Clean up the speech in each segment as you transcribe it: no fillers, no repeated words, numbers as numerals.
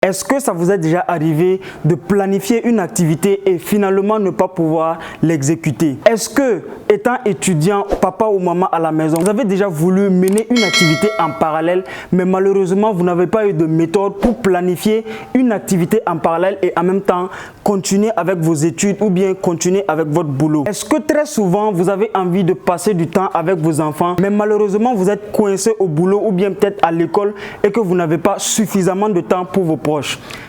Est-ce que ça vous est déjà arrivé de planifier une activité et finalement ne pas pouvoir l'exécuter? Est-ce que, étant étudiant, papa ou maman à la maison, vous avez déjà voulu mener une activité en parallèle, mais malheureusement, vous n'avez pas eu de méthode pour planifier une activité en parallèle et en même temps continuer avec vos études ou bien continuer avec votre boulot? Est-ce que très souvent, vous avez envie de passer du temps avec vos enfants, mais malheureusement, vous êtes coincé au boulot ou bien peut-être à l'école et que vous n'avez pas suffisamment de temps pour vos proches?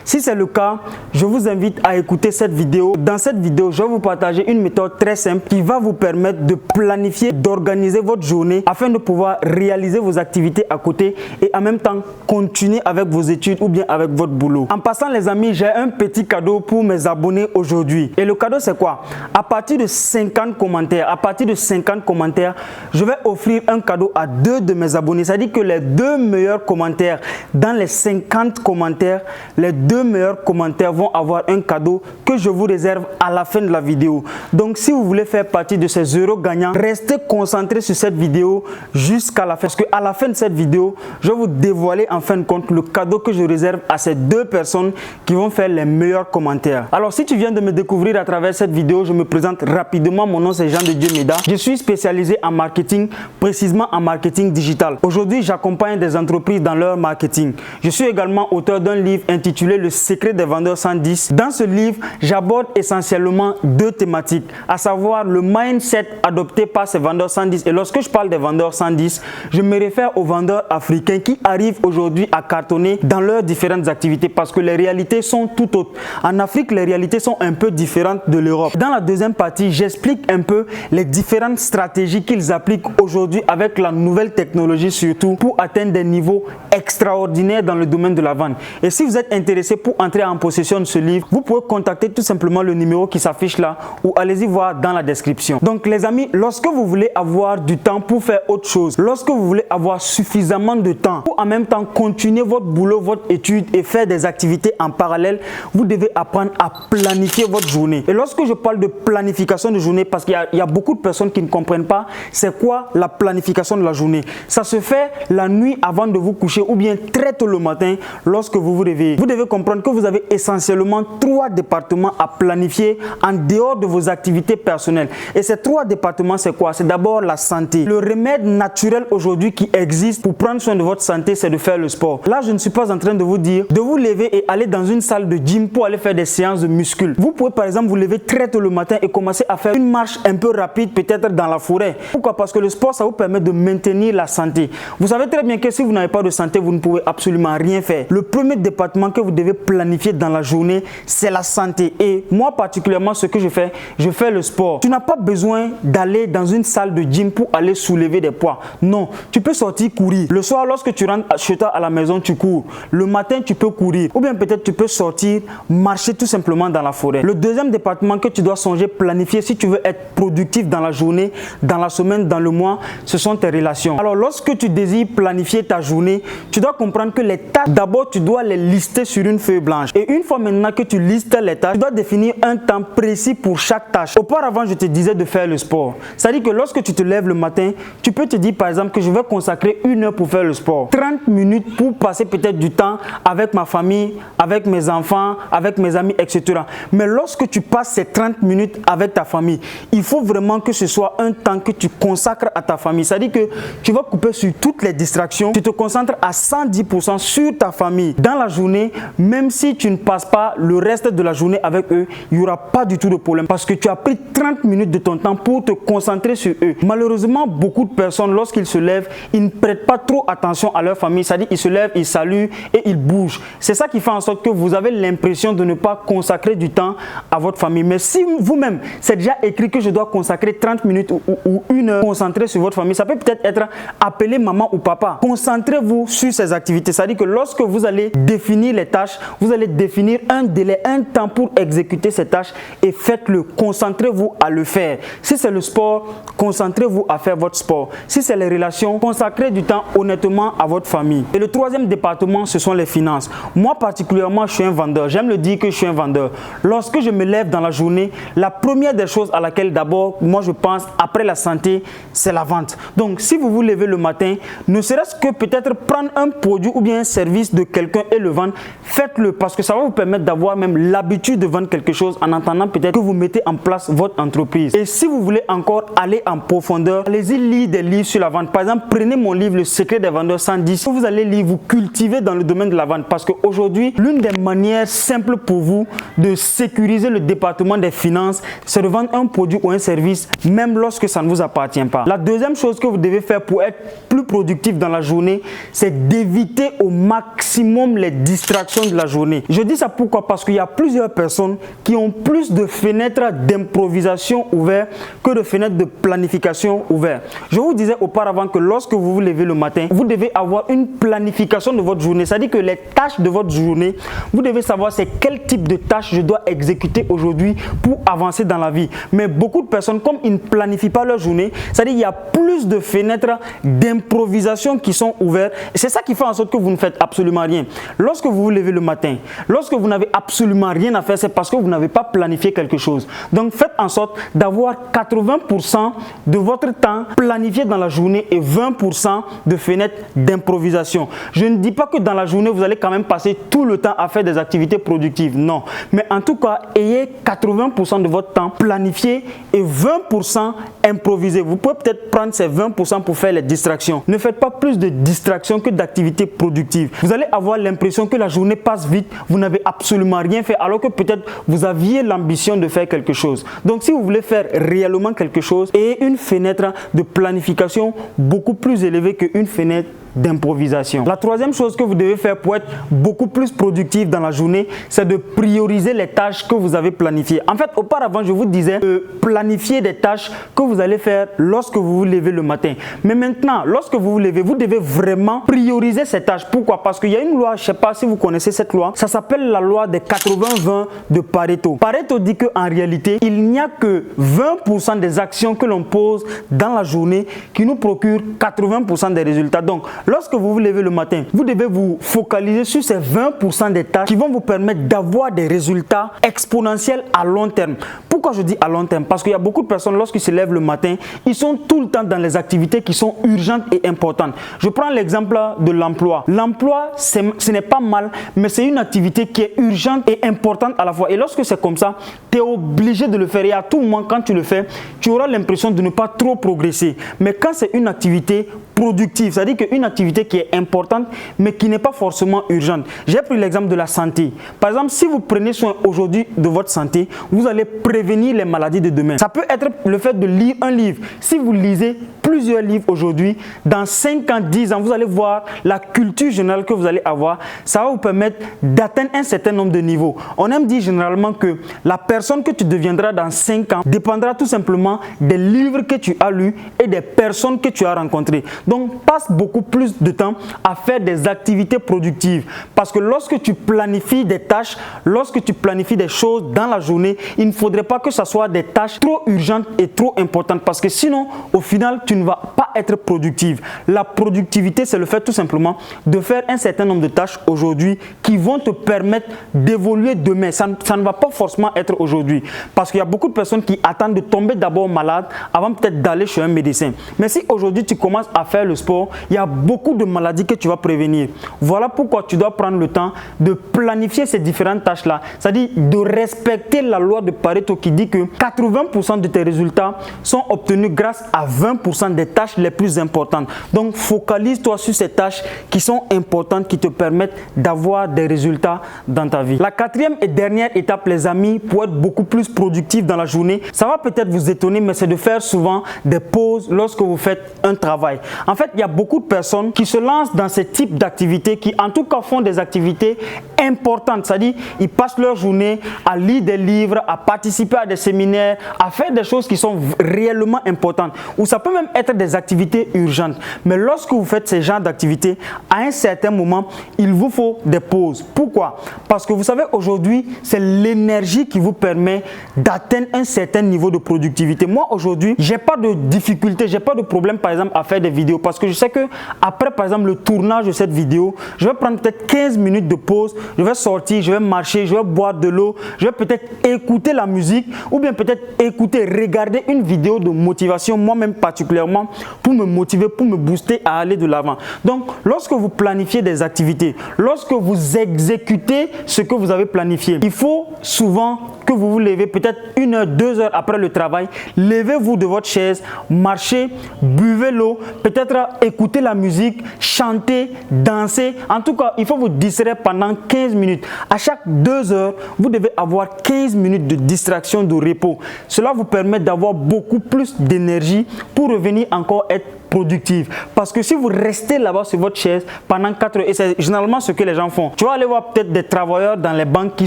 Si c'est le cas, je vous invite à écouter cette vidéo. Dans cette vidéo, je vais vous partager une méthode très simple qui va vous permettre de planifier, d'organiser votre journée afin de pouvoir réaliser vos activités à côté et en même temps continuer avec vos études ou bien avec votre boulot. En passant les amis, j'ai un petit cadeau pour mes abonnés aujourd'hui. Et le cadeau c'est quoi? À partir de 50 commentaires, je vais offrir un cadeau à 2 de mes abonnés. C'est-à-dire que les 2 meilleurs commentaires dans les 50 commentaires, les 2 meilleurs commentaires vont avoir un cadeau que je vous réserve à la fin de la vidéo. Donc si vous voulez faire partie de ces heureux gagnants, restez concentrés sur cette vidéo jusqu'à la fin. Parce qu'à la fin de cette vidéo, je vais vous dévoiler en fin de compte le cadeau que je réserve à ces 2 personnes qui vont faire les meilleurs commentaires. Alors si tu viens de me découvrir à travers cette vidéo, je me présente rapidement. Mon nom c'est Jean de Dieu Méda. Je suis spécialisé en marketing, précisément en marketing digital. Aujourd'hui, j'accompagne des entreprises dans leur marketing. Je suis également auteur d'un livre intitulé Le secret des vendeurs 110. Dans ce livre, j'aborde essentiellement 2 thématiques, à savoir le mindset adopté par ces vendeurs 110. Et lorsque je parle des vendeurs 110, je me réfère aux vendeurs africains qui arrivent aujourd'hui à cartonner dans leurs différentes activités parce que les réalités sont tout autres. En Afrique, les réalités sont un peu différentes de l'Europe. Dans la deuxième partie, j'explique un peu les différentes stratégies qu'ils appliquent aujourd'hui avec la nouvelle technologie surtout pour atteindre des niveaux extraordinaires dans le domaine de la vente. Et si vous êtes intéressé pour entrer en possession de ce livre, vous pouvez contacter tout simplement le numéro qui s'affiche là ou allez-y voir dans la description. Donc les amis, lorsque vous voulez avoir du temps pour faire autre chose, lorsque vous voulez avoir suffisamment de temps pour en même temps continuer votre boulot, votre étude et faire des activités en parallèle, vous devez apprendre à planifier votre journée. Et lorsque je parle de planification de journée, parce qu'il y a beaucoup de personnes qui ne comprennent pas c'est quoi la planification de la journée. Ça se fait la nuit avant de vous coucher ou bien très tôt le matin lorsque vous vous réveillez. Vous devez comprendre que vous avez essentiellement 3 départements à planifier en dehors de vos activités personnelles. Et ces 3 départements, c'est quoi? C'est d'abord la santé. Le remède naturel aujourd'hui qui existe pour prendre soin de votre santé, c'est de faire le sport. Là, je ne suis pas en train de vous dire de vous lever et aller dans une salle de gym pour aller faire des séances de muscles. Vous pouvez par exemple vous lever très tôt le matin et commencer à faire une marche un peu rapide, peut-être dans la forêt. Pourquoi? Parce que le sport, ça vous permet de maintenir la santé. Vous savez très bien que si vous n'avez pas de santé, vous ne pouvez absolument rien faire. Le premier département que vous devez planifier dans la journée, c'est la santé. Et moi particulièrement, ce que je fais le sport. Tu n'as pas besoin d'aller dans une salle de gym pour aller soulever des poids. Non, tu peux sortir courir. Le soir, lorsque tu rentres chez toi à la maison, tu cours. Le matin, tu peux courir. Ou bien peut-être tu peux sortir, marcher tout simplement dans la forêt. Le deuxième département que tu dois songer, planifier si tu veux être productif dans la journée, dans la semaine, dans le mois, ce sont tes relations. Alors lorsque tu désires planifier ta journée, tu dois comprendre que les tâches, d'abord tu dois les lister sur une feuille blanche. Et une fois maintenant que tu listes les tâches, tu dois définir un temps précis pour chaque tâche. Auparavant, je te disais de faire le sport. C'est-à-dire que lorsque tu te lèves le matin, tu peux te dire par exemple que je vais consacrer 1 heure pour faire le sport. 30 minutes pour passer peut-être du temps avec ma famille, avec mes enfants, avec mes amis, etc. Mais lorsque tu passes ces 30 minutes avec ta famille, il faut vraiment que ce soit un temps que tu consacres à ta famille. C'est-à-dire que tu vas couper sur toutes les distractions. Tu te concentres à 110% sur ta famille. Dans la journée, même si tu ne passes pas le reste de la journée avec eux, il n'y aura pas du tout de problème parce que tu as pris 30 minutes de ton temps pour te concentrer sur eux. Malheureusement, beaucoup de personnes, lorsqu'ils se lèvent, ils ne prêtent pas trop attention à leur famille. C'est-à-dire qu'ils se lèvent, ils saluent et ils bougent. C'est ça qui fait en sorte que vous avez l'impression de ne pas consacrer du temps à votre famille. Mais si vous-même, c'est déjà écrit que je dois consacrer 30 minutes ou 1 heure concentré sur votre famille, ça peut peut-être être appeler maman ou papa. Concentrez-vous sur ces activités. C'est-à-dire que lorsque vous allez définir les tâches, vous allez définir un délai, un temps pour exécuter ces tâches et faites-le. Concentrez-vous à le faire. Si c'est le sport, concentrez-vous à faire votre sport. Si c'est les relations, consacrez du temps honnêtement à votre famille. Et le 3e département, ce sont les finances. Moi particulièrement, je suis un vendeur. J'aime le dire que je suis un vendeur. Lorsque je me lève dans la journée, la première des choses à laquelle d'abord, moi je pense, après la santé, c'est la vente. Donc, si vous vous levez le matin, ne serait-ce que peut-être prendre un produit ou bien un service de quelqu'un et le vendre, faites faites-le parce que ça va vous permettre d'avoir même l'habitude de vendre quelque chose en attendant peut-être que vous mettez en place votre entreprise. Et si vous voulez encore aller en profondeur, allez-y lire des livres sur la vente. Par exemple, prenez mon livre Le secret des vendeurs 110. Vous allez lire, vous cultiver dans le domaine de la vente parce qu'aujourd'hui, l'une des manières simples pour vous de sécuriser le département des finances, c'est de vendre un produit ou un service même lorsque ça ne vous appartient pas. La deuxième chose que vous devez faire pour être plus productif dans la journée, c'est d'éviter au maximum les distractions de la journée. Je dis ça pourquoi? Parce qu'il y a plusieurs personnes qui ont plus de fenêtres d'improvisation ouvertes que de fenêtres de planification ouvertes. Je vous disais auparavant que lorsque vous vous levez le matin, vous devez avoir une planification de votre journée. C'est-à-dire que les tâches de votre journée, vous devez savoir c'est quel type de tâches je dois exécuter aujourd'hui pour avancer dans la vie. Mais beaucoup de personnes, comme ils ne planifient pas leur journée, c'est-à-dire qu'il y a plus de fenêtres d'improvisation qui sont ouvertes. C'est ça qui fait en sorte que vous ne faites absolument rien. Lorsque vous vous levez le matin, lorsque vous n'avez absolument rien à faire, c'est parce que vous n'avez pas planifié quelque chose. Donc faites en sorte d'avoir 80% de votre temps planifié dans la journée et 20% de fenêtres d'improvisation. Je ne dis pas que dans la journée, vous allez quand même passer tout le temps à faire des activités productives. Non. Mais en tout cas, ayez 80% de votre temps planifié et 20% improvisé. Vous pouvez peut-être prendre ces 20% pour faire les distractions. Ne faites pas plus de distractions que d'activités productives. Vous allez avoir l'impression que la journée passe vite, vous n'avez absolument rien fait alors que peut-être vous aviez l'ambition de faire quelque chose. Donc si vous voulez faire réellement quelque chose, ayez une fenêtre de planification beaucoup plus élevée qu'une fenêtre d'improvisation. La troisième chose que vous devez faire pour être beaucoup plus productif dans la journée, c'est de prioriser les tâches que vous avez planifiées. En fait, auparavant, je vous disais de planifier des tâches que vous allez faire lorsque vous vous levez le matin. Mais maintenant, lorsque vous vous levez, vous devez vraiment prioriser ces tâches. Pourquoi? Parce qu'il y a une loi, je ne sais pas si vous connaissez cette loi, ça s'appelle la loi des 80-20 de Pareto. Pareto dit qu'en réalité, il n'y a que 20% des actions que l'on pose dans la journée qui nous procurent 80% des résultats. Donc, lorsque vous vous levez le matin, vous devez vous focaliser sur ces 20% des tâches qui vont vous permettre d'avoir des résultats exponentiels à long terme. Pourquoi je dis à long terme? Parce qu'il y a beaucoup de personnes, lorsqu'ils se lèvent le matin, ils sont tout le temps dans les activités qui sont urgentes et importantes. Je prends l'exemple de l'emploi. L'emploi, ce n'est pas mal, mais c'est une activité qui est urgente et importante à la fois. Et lorsque c'est comme ça, tu es obligé de le faire. Et à tout moment, quand tu le fais, tu auras l'impression de ne pas trop progresser. Mais quand c'est une activité productive, c'est-à-dire qu'une activité qui est importante mais qui n'est pas forcément urgente. J'ai pris l'exemple de la santé. Par exemple, si vous prenez soin aujourd'hui de votre santé, vous allez prévenir les maladies de demain. Ça peut être le fait de lire un livre. Si vous lisez plusieurs livres aujourd'hui, dans 5 ans, 10 ans, vous allez voir la culture générale que vous allez avoir. Ça va vous permettre d'atteindre un certain nombre de niveaux. On aime dire généralement que la personne que tu deviendras dans 5 ans dépendra tout simplement des livres que tu as lus et des personnes que tu as rencontrées. Donc, passe beaucoup plus de temps à faire des activités productives. Parce que lorsque tu planifies des tâches, lorsque tu planifies des choses dans la journée, il ne faudrait pas que ce soit des tâches trop urgentes et trop importantes. Parce que sinon, au final, tu ne vas pas être productive. La productivité, c'est le fait tout simplement de faire un certain nombre de tâches aujourd'hui qui vont te permettre d'évoluer demain. Ça ne va pas forcément être aujourd'hui. Parce qu'il y a beaucoup de personnes qui attendent de tomber d'abord malade avant peut-être d'aller chez un médecin. Mais si aujourd'hui tu commences à faire le sport, il y a beaucoup de maladies que tu vas prévenir. Voilà pourquoi tu dois prendre le temps de planifier ces différentes tâches-là. C'est-à-dire de respecter la loi de Pareto qui dit que 80% de tes résultats sont obtenus grâce à 20% des tâches les plus importantes. Donc, focalise-toi sur ces tâches qui sont importantes, qui te permettent d'avoir des résultats dans ta vie. La quatrième et dernière étape, les amis, pour être beaucoup plus productif dans la journée, ça va peut-être vous étonner, mais c'est de faire souvent des pauses lorsque vous faites un travail. En fait, il y a beaucoup de personnes qui se lancent dans ce type d'activités, qui en tout cas font des activités importantes. C'est-à-dire, ils passent leur journée à lire des livres, à participer à des séminaires, à faire des choses qui sont réellement importantes. Ou ça peut même être des activités urgentes. Mais lorsque vous faites ces genres d'activités, à un certain moment, il vous faut des pauses. Pourquoi? Parce que vous savez, aujourd'hui, c'est l'énergie qui vous permet d'atteindre un certain niveau de productivité. Moi, aujourd'hui, j'ai pas de difficulté, j'ai pas de problème, par exemple, à faire des vidéos. Parce que je sais que après, par exemple, le tournage de cette vidéo, je vais prendre peut-être 15 minutes de pause, je vais sortir, je vais marcher, je vais boire de l'eau, je vais peut-être écouter la musique ou bien peut-être écouter, regarder une vidéo de motivation, moi-même particulièrement particulièrement pour me motiver, pour me booster à aller de l'avant. Donc, lorsque vous planifiez des activités, lorsque vous exécutez ce que vous avez planifié, il faut souvent que vous vous levez peut-être 1 heure, 2 heures après le travail, levez-vous de votre chaise, marchez, buvez l'eau, peut-être écoutez la musique, chantez, dansez. En tout cas, il faut vous distraire pendant 15 minutes. À chaque 2 heures, vous devez avoir 15 minutes de distraction, de repos. Cela vous permet d'avoir beaucoup plus d'énergie pour revenir encore être productive. Parce que si vous restez là-bas sur votre chaise pendant 4 heures, et c'est généralement ce que les gens font, tu vas aller voir peut-être des travailleurs dans les banques qui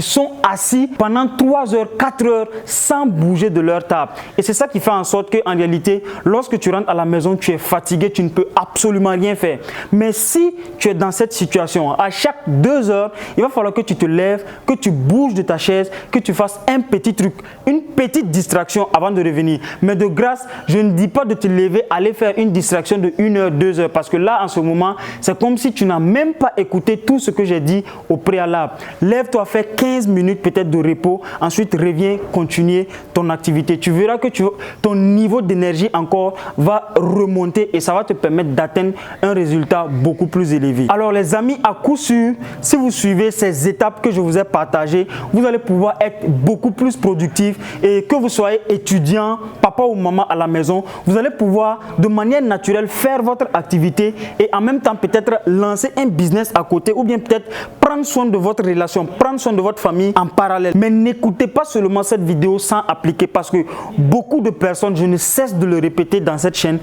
sont assis pendant 3 heures, 4 heures sans bouger de leur table. Et c'est ça qui fait en sorte qu'en réalité, lorsque tu rentres à la maison, tu es fatigué, tu ne peux absolument rien faire. Mais si tu es dans cette situation, à chaque 2 heures, il va falloir que tu te lèves, que tu bouges de ta chaise, que tu fasses un petit truc, une petite distraction avant de revenir. Mais de grâce, je ne dis pas de te lever, aller faire une distraction de 1 heure, 2 heures, parce que là, en ce moment, c'est comme si tu n'as même pas écouté tout ce que j'ai dit au préalable. Lève-toi, fais 15 minutes peut-être de repos, ensuite reviens continuer ton activité. Tu verras que ton niveau d'énergie encore va remonter et ça va te permettre d'atteindre un résultat beaucoup plus élevé. Alors les amis, à coup sûr, si vous suivez ces étapes que je vous ai partagées, vous allez pouvoir être beaucoup plus productif, et que vous soyez étudiant, papa ou maman à la maison, vous allez pouvoir de manière naturelle faire votre activité et en même temps peut-être lancer un business à côté, ou bien peut-être prendre soin de votre relation, prendre soin de votre famille en parallèle. Mais n'écoutez pas seulement cette vidéo sans appliquer, parce que beaucoup de personnes, je ne cesse de le répéter dans cette chaîne,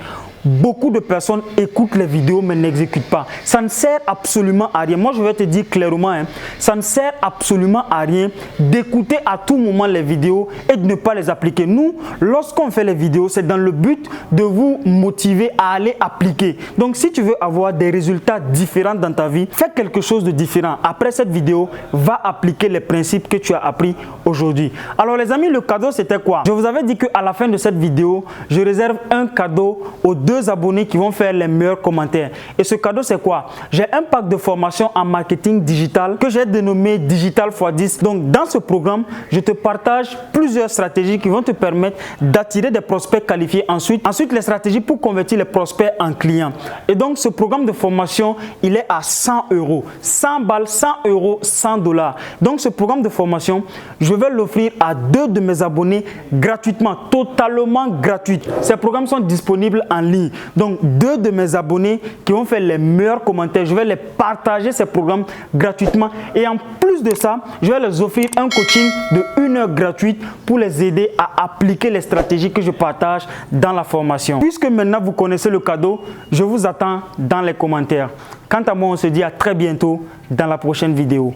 beaucoup de personnes écoutent les vidéos mais n'exécutent pas. Ça ne sert absolument à rien. Moi, je vais te dire clairement, ça ne sert absolument à rien d'écouter à tout moment les vidéos et de ne pas les appliquer. Nous, lorsqu'on fait les vidéos, c'est dans le but de vous motiver à aller appliquer. Donc, si tu veux avoir des résultats différents dans ta vie, fais quelque chose de différent. Après cette vidéo, va appliquer les principes que tu as appris aujourd'hui. Alors, les amis, le cadeau, c'était quoi? Je vous avais dit qu'à la fin de cette vidéo, je réserve un cadeau aux 2 abonnés qui vont faire les meilleurs commentaires. Et ce cadeau, c'est quoi? J'ai un pack de formation en marketing digital que j'ai dénommé Digital x10. Donc, dans ce programme, je te partage plusieurs stratégies qui vont te permettre d'attirer des prospects qualifiés. Ensuite, les stratégies pour convertir les prospects en clients. Et donc, ce programme de formation, il est à 100 euros. 100 balles, 100 euros, 100 dollars. Donc, ce programme de formation, je vais l'offrir à 2 de mes abonnés gratuitement, totalement gratuit. Ces programmes sont disponibles en ligne. Donc, 2 de mes abonnés qui vont faire les meilleurs commentaires, je vais les partager ces programmes gratuitement. Et en plus de ça, je vais les offrir un coaching de 1 heure gratuite pour les aider à appliquer les stratégies que je partage dans la formation. Puisque maintenant vous connaissez le cadeau, je vous attends dans les commentaires. Quant à moi, on se dit à très bientôt dans la prochaine vidéo.